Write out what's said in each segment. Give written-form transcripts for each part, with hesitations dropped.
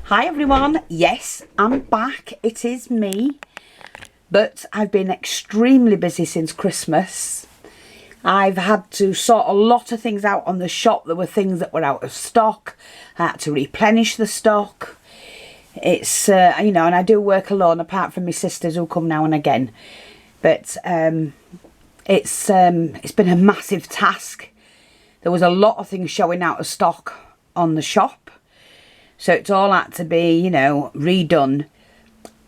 Hi everyone, yes, I'm back, it is me, but I've been extremely busy since Christmas. I've had to sort a lot of things out on the shop. There were things that were out of stock. I had to replenish the stock. It's, you know, and I do work alone apart from my sisters who come now and again. But it's been a massive task. There was a lot of things showing out of stock on the shop. So it's all had to be, you know, redone.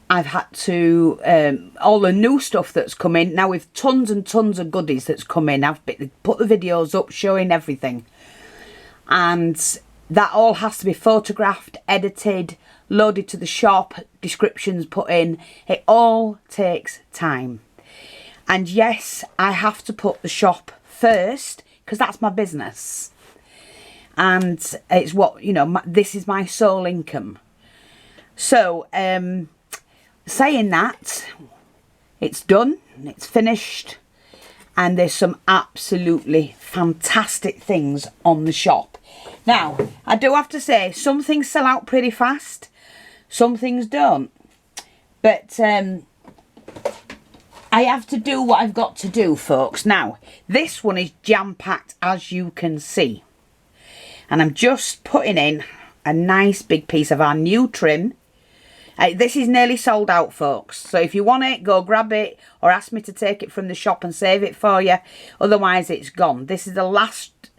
I've had to, all the new stuff that's come in. Now with tons and tons of goodies that's come in. I've put the videos up showing everything. And that all has to be photographed, edited, loaded to the shop, descriptions put in. It all takes time. And yes, I have to put the shop first because that's my business. And it's what, you know, this is my sole income. So, saying that, it's done, it's finished, and there's some absolutely fantastic things on the shop. Now, I do have to say, some things sell out pretty fast, some things don't. But I have to do what I've got to do, folks. Now, this one is jam-packed, as you can see. And I'm just putting in a nice big piece of our new trim. This is nearly sold out, folks. So if you want it, go grab it or ask me to take it from the shop and save it for you. Otherwise, it's gone. This is the last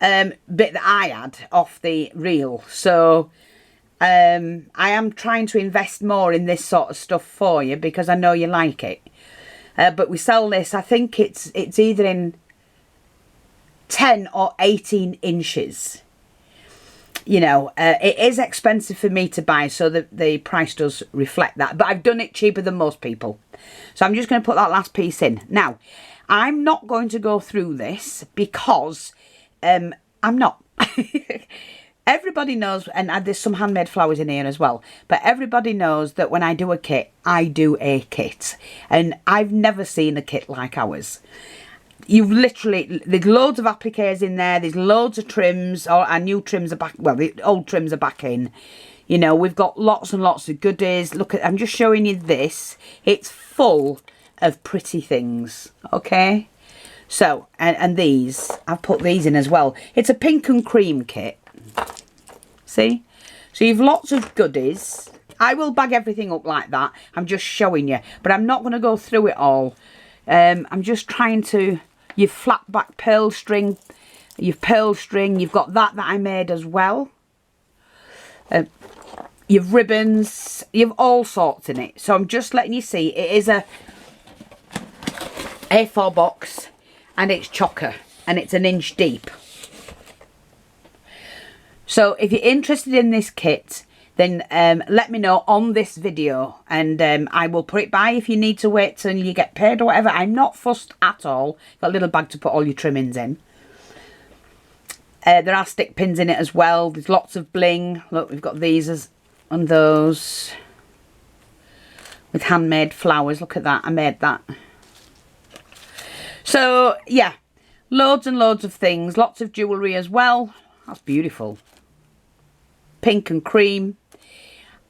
bit that I had off the reel. So I am trying to invest more in this sort of stuff for you because I know you like it. But we sell this, I think it's either in 10 or 18 inches. You know, it is expensive for me to buy, so the price does reflect that. But I've done it cheaper than most people. So I'm just going to put that last piece in. Now, I'm not going to go through this because I'm not. Everybody knows, and there's some handmade flowers in here as well, but everybody knows that when I do a kit, I do a kit. And I've never seen a kit like ours. You've literally, there's loads of appliques in there, there's loads of trims, our new trims are back, well, the old trims are back in. You know, we've got lots and lots of goodies. Look at, I'm just showing you this. It's full of pretty things, okay? So, and these, I've put these in as well. It's a pink and cream kit. See? So you've lots of goodies. I will bag everything up like that. I'm just showing you, but I'm not going to go through it all. I'm just trying to, you've flat back pearl string, you've pearl string, you've got that I made as well. You've ribbons, you've all sorts in it. So I'm just letting you see, it is a A4 box and it's chocker and it's 1 inch deep. So if you're interested in this kit, then let me know on this video and I will put it by if you need to wait till you get paid or whatever. I'm not fussed at all. Got a little bag to put all your trimmings in. There are stick pins in it as well. There's lots of bling. Look, we've got these and those with handmade flowers. Look at that, I made that. So yeah, loads and loads of things. Lots of jewellery as well. That's beautiful. Pink and cream.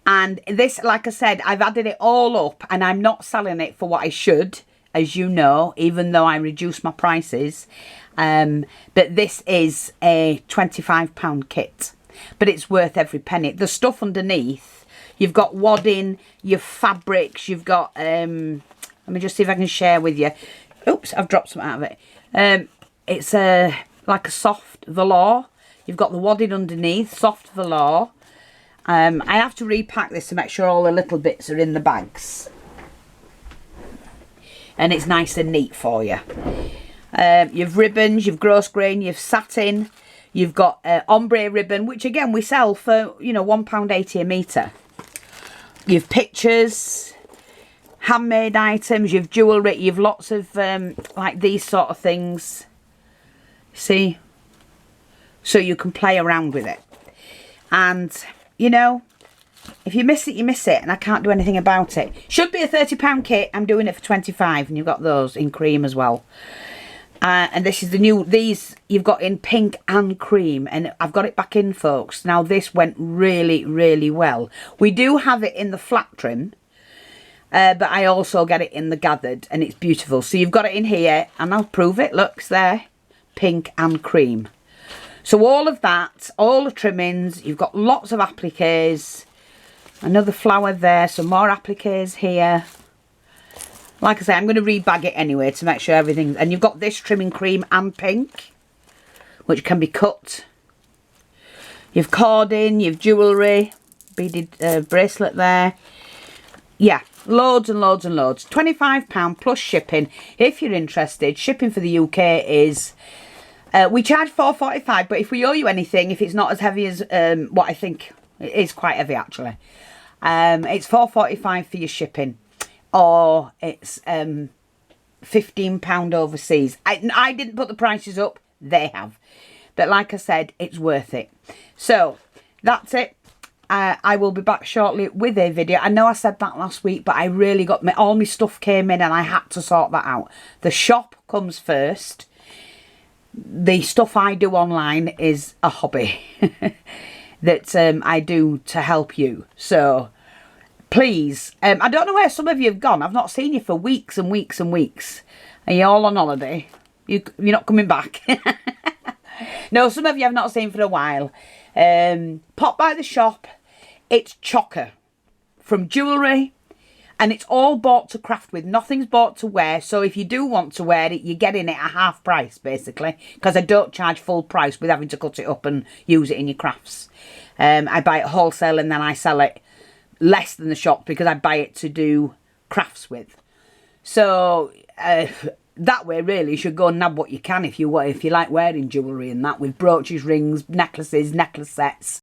And this, like I said, I've added it all up and I'm not selling it for what I should, as you know, even though I reduced my prices. But this is a £25 kit, but it's worth every penny. The stuff underneath, you've got wadding, you've fabrics, you've got, let me just see if I can share with you. Oops, I've dropped some out of it. It's like a soft velour. You've got the wadding underneath, soft velour. I have to repack this to make sure all the little bits are in the bags. And it's nice and neat for you. You've ribbons, you've gross grain, you've satin. You've got ombre ribbon, which again we sell for, you know, £1.80 a metre. You've pictures, handmade items, you've jewellery, you've lots of like these sort of things. See? So you can play around with it. And you know, if you miss it, you miss it, and I can't do anything about it. Should be a £30 kit. I'm doing it for 25, and you've got those in cream as well. And this is the new, these you've got in pink and cream, and I've got it back in, folks. Now this went really, really well. We do have it in the flat trim, but I also get it in the gathered, and it's beautiful. So you've got it in here, and I'll prove it. Look, it's there, pink and cream. So all of that, all the trimmings, you've got lots of appliques, another flower there, some more appliques here. Like I say, I'm going to rebag it anyway to make sure everything... And you've got this trimming cream and pink, which can be cut. You've cording, you've jewellery, beaded bracelet there. Yeah, loads and loads and loads. £25 plus shipping. If you're interested, shipping for the UK is... we charge £4.45, but if we owe you anything, if it's not as heavy as what I think... It is quite heavy, actually. It's £4.45 for your shipping. Or it's £15 overseas. I didn't put the prices up, they have. But like I said, it's worth it. So, that's it. I will be back shortly with a video. I know I said that last week, but I really got... all my stuff came in and I had to sort that out. The shop comes first. The stuff I do online is a hobby that I do to help you. So... please, I don't know where some of you have gone. I've not seen you for weeks and weeks and weeks. Are you all on holiday? You're not coming back? No, some of you I've not seen for a while. Pop by the shop. It's chocker from jewellery. And it's all bought to craft with. Nothing's bought to wear. So if you do want to wear it, you're getting it at half price, basically. Because I don't charge full price with having to cut it up and use it in your crafts. I buy it wholesale and then I sell it less than the shop because I buy it to do crafts with. So that way really you should go and nab what you can if you like wearing jewellery and that, with brooches, rings, necklaces, necklace sets.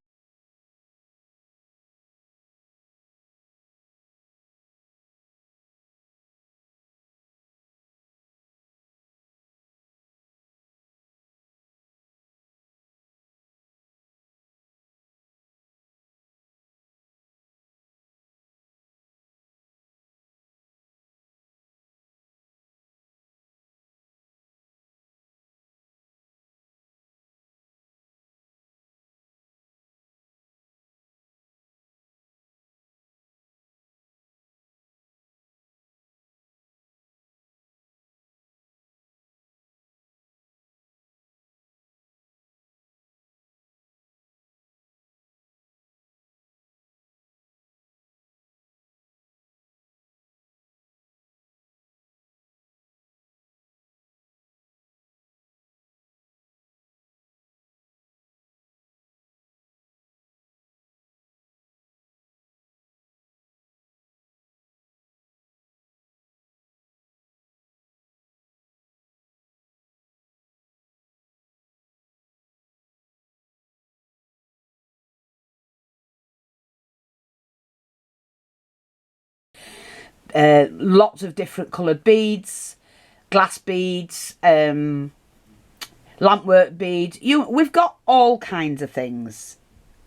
Lots of different coloured beads, glass beads, lampwork beads. We've got all kinds of things.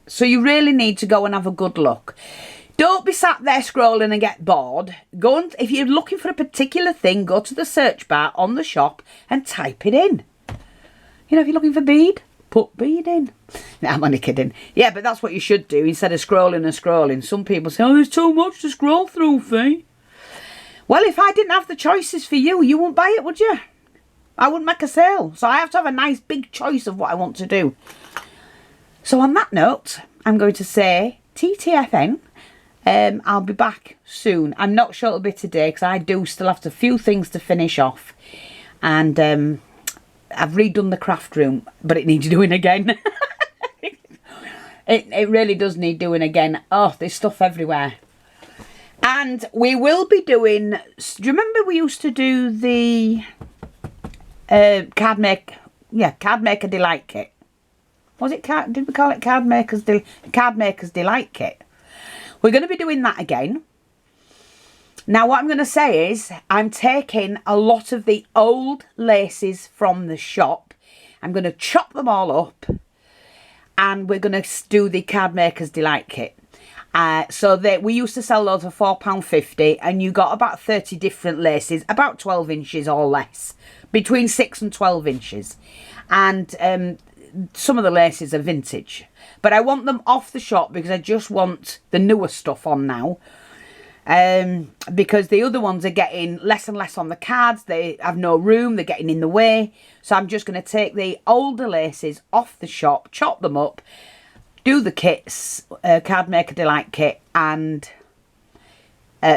So you really need to go and have a good look. Don't be sat there scrolling and get bored. Go and, if you're looking for a particular thing, go to the search bar on the shop and type it in. You know, if you're looking for bead, put bead in. No, I'm only kidding. Yeah, but that's what you should do instead of scrolling and scrolling. Some people say, oh, there's too much to scroll through, Fee. Well, if I didn't have the choices for you, you wouldn't buy it, would you? I wouldn't make a sale. So I have to have a nice big choice of what I want to do. So on that note, I'm going to say TTFN. I'll be back soon. I'm not sure it'll be today because I do still have a few things to finish off. And I've redone the craft room, but it needs doing again. It really does need doing again. Oh, there's stuff everywhere. And we will be doing... Do you remember we used to do the Card Maker Delight Kit? Was it did we call it Card Maker's Delight Kit? We're going to be doing that again. Now what I'm going to say is I'm taking a lot of the old laces from the shop. I'm going to chop them all up and we're going to do the Card Maker's Delight Kit. So that we used to sell those for £4.50, and you got about 30 different laces, about 12 inches or less, between 6 and 12 inches. And some of the laces are vintage, but I want them off the shop because I just want the newer stuff on now. Because the other ones are getting less and less on the cards. They have no room, they're getting in the way. So I'm just going to take the older laces off the shop, chop them up, do the kits, Card Maker Delight kit, and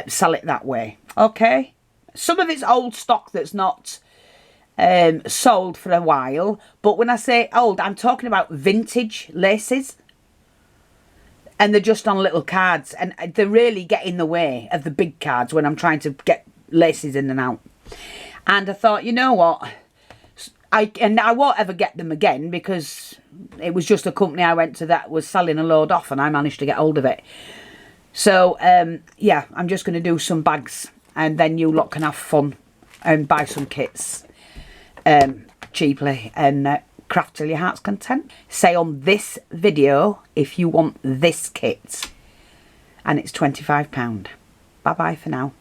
sell it that way. Okay, some of it's old stock that's not sold for a while, but when I say old, I'm talking about vintage laces, and they're just on little cards, and they really get in the way of the big cards when I'm trying to get laces in and out. And I thought, you know what, I won't ever get them again, because it was just a company I went to that was selling a load off, and I managed to get hold of it. So yeah, I'm just going to do some bags, and then you lot can have fun and buy some kits cheaply and craft till your heart's content. Say on this video if you want this kit, and it's £25. Bye bye for now.